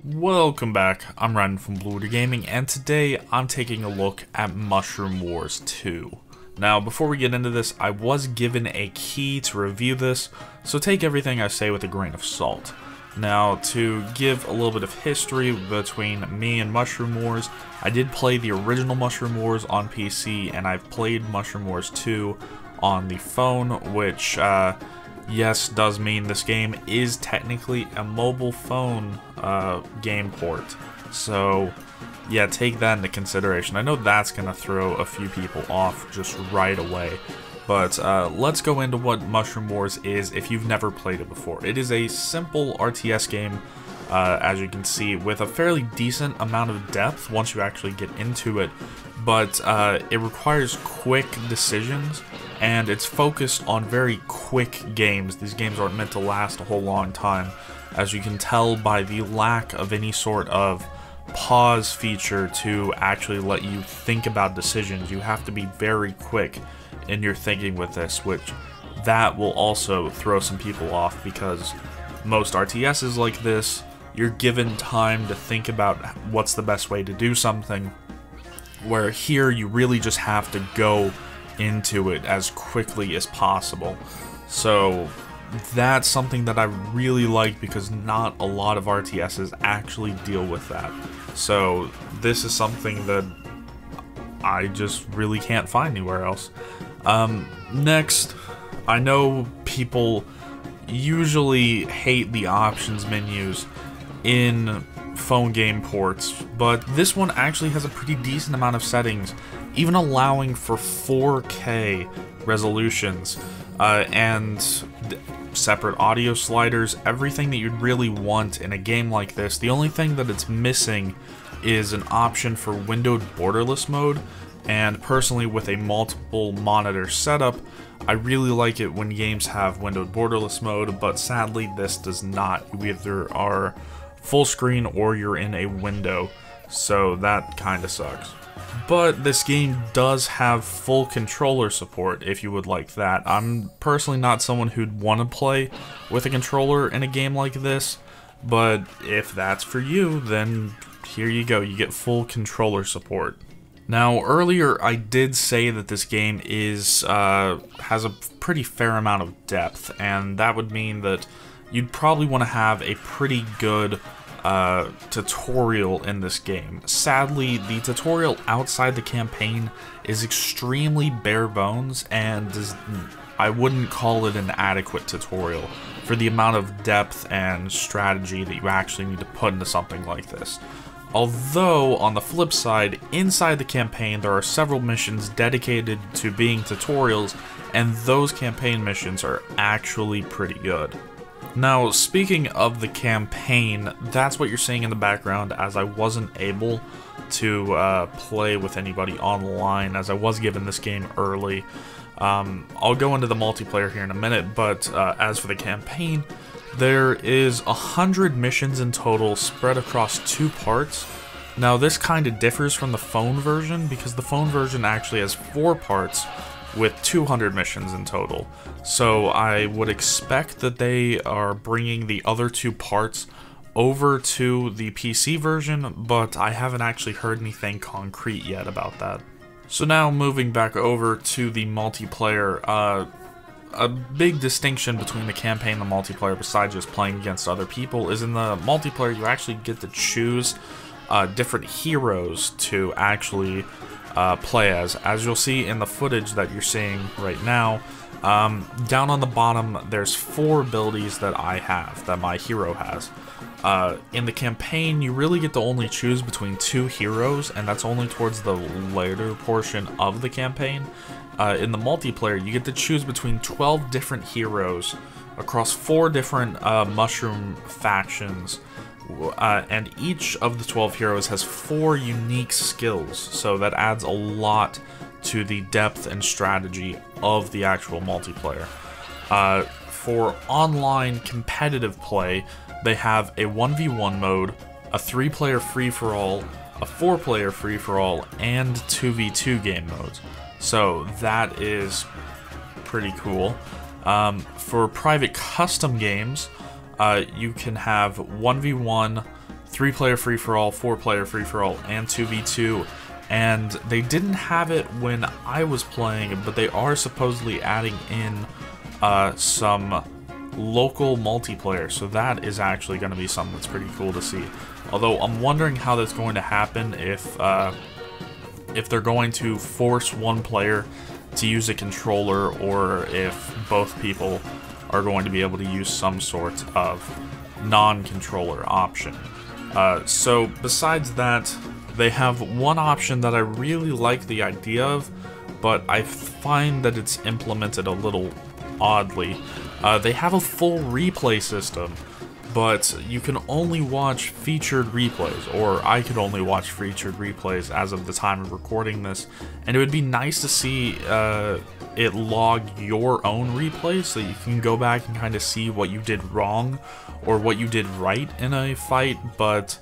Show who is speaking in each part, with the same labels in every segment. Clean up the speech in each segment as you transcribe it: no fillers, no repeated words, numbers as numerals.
Speaker 1: Welcome back, I'm Ryan from Blue Water Gaming, and today I'm taking a look at Mushroom Wars 2. Now, before we get into this, I was given a key to review this, so take everything I say with a grain of salt. Now, to give a little bit of history between me and Mushroom Wars, I did play the original Mushroom Wars on PC, and I've played Mushroom Wars 2 on the phone, which, yes, does mean this game is technically a mobile phone game port. So, yeah, take that into consideration. I know that's going to throw a few people off just right away. But let's go into what Mushroom Wars is if you've never played it before. It is a simple RTS game, as you can see, with a fairly decent amount of depth once you actually get into it. But it requires quick decisions, and it's focused on very quick games. These games aren't meant to last a whole long time, as you can tell by the lack of any sort of pause feature to actually let you think about decisions. You have to be very quick in your thinking with this, which that will also throw some people off, because most RTSs like this, you're given time to think about what's the best way to do something, where here you really just have to go into it as quickly as possible. So that's something that I really like, because not a lot of RTSs actually deal with that. So this is something that I just really can't find anywhere else. Next, I know people usually hate the options menus in phone game ports, but this one actually has a pretty decent amount of settings, even allowing for 4K resolutions and separate audio sliders, everything that you'd really want in a game like this. The only thing that it's missing is an option for windowed borderless mode, and personally, with a multiple monitor setup, I really like it when games have windowed borderless mode, but sadly this does not. You either are full screen or you're in a window, so that kinda sucks. But this game does have full controller support if you would like that. I'm personally not someone who'd want to play with a controller in a game like this, but if that's for you, then here you go, you get full controller support. Now, earlier I did say that this game is has a pretty fair amount of depth, and that would mean that you'd probably want to have a pretty good tutorial in this game. Sadly, the tutorial outside the campaign is extremely bare bones, and I wouldn't call it an adequate tutorial for the amount of depth and strategy that you actually need to put into something like this. Although, on the flip side, inside the campaign there are several missions dedicated to being tutorials, and those campaign missions are actually pretty good. Now, speaking of the campaign, that's what you're seeing in the background, as I wasn't able to play with anybody online, as I was given this game early. I'll go into the multiplayer here in a minute, but as for the campaign, there is 100 missions in total spread across 2 parts. Now, this kind of differs from the phone version, because the phone version actually has 4 parts with 200 missions in total. So I would expect that they are bringing the other 2 parts over to the PC version, but I haven't actually heard anything concrete yet about that. So now, moving back over to the multiplayer, a big distinction between the campaign and the multiplayer, besides just playing against other people, is in the multiplayer you actually get to choose different heroes to actually play as. As you'll see in the footage that you're seeing right now, down on the bottom there's 4 abilities that I have, that my hero has. In the campaign, you really get to only choose between 2 heroes, and that's only towards the later portion of the campaign. In the multiplayer, you get to choose between 12 different heroes across 4 different mushroom factions, and each of the 12 heroes has 4 unique skills, so that adds a lot to the depth and strategy of the actual multiplayer. For online competitive play, they have a 1v1 mode, a 3-player free-for-all, a 4-player free-for-all, and 2v2 game modes. So that is pretty cool. For private custom games, you can have 1v1, 3-player free-for-all, 4-player free-for-all, and 2v2. And they didn't have it when I was playing, but they are supposedly adding in some local multiplayer, so that is actually going to be something that's pretty cool to see. Although I'm wondering how that's going to happen if they're going to force one player to use a controller, or if both people are going to be able to use some sort of non-controller option. So besides that, they have one option that I really like the idea of, but I find that it's implemented a little oddly. They have a full replay system, but you can only watch featured replays, or I could only watch featured replays as of the time of recording this, and it would be nice to see it log your own replays so you can go back and kind of see what you did wrong or what you did right in a fight, but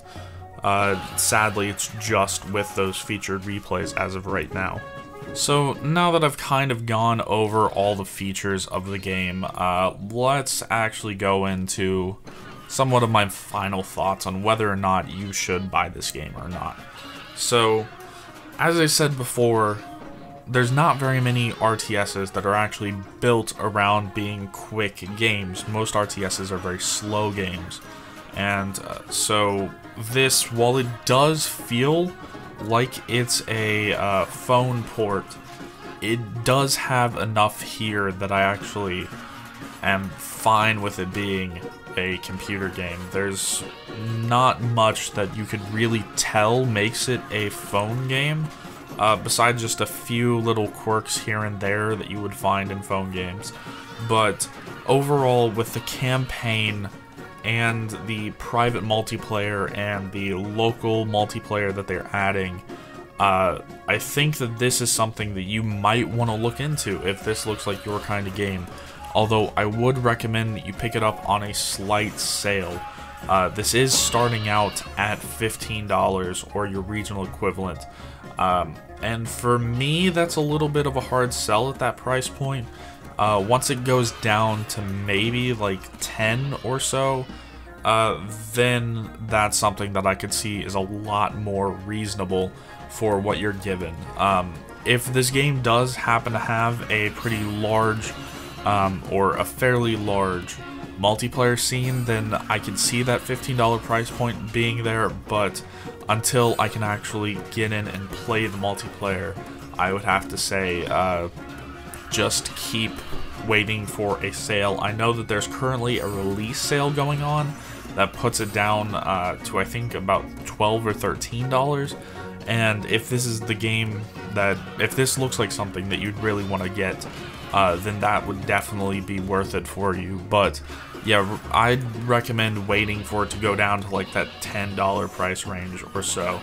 Speaker 1: sadly it's just with those featured replays as of right now. So now that I've kind of gone over all the features of the game, let's actually go into somewhat of my final thoughts on whether or not you should buy this game or not. So, as I said before, there's not very many RTSs that are actually built around being quick games. Most RTSs are very slow games. And so this, while it does feel like it's a phone port, it does have enough here that I actually am fine with it being a computer game. There's not much that you could really tell makes it a phone game, besides just a few little quirks here and there that you would find in phone games. But overall, with the campaign and the private multiplayer and the local multiplayer that they're adding, I think that this is something that you might want to look into if this looks like your kind of game. Although I would recommend that you pick it up on a slight sale. This is starting out at $15 or your regional equivalent. And for me, that's a little bit of a hard sell at that price point. Once it goes down to maybe like 10 or so, then that's something that I could see is a lot more reasonable for what you're given. If this game does happen to have a pretty large, or a fairly large multiplayer scene, then I can see that $15 price point being there, but until I can actually get in and play the multiplayer, I would have to say just keep waiting for a sale. I know that there's currently a release sale going on that puts it down to I think about $12 or $13, and if this is the game that, if this looks like something that you'd really want to get, then that would definitely be worth it for you. But yeah, I'd recommend waiting for it to go down to like that $10 price range or so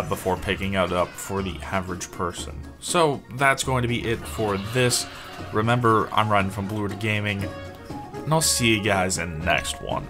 Speaker 1: before picking it up for the average person. So that's going to be it for this. Remember, I'm Ryan from Blue Gaming, and I'll see you guys in the next one.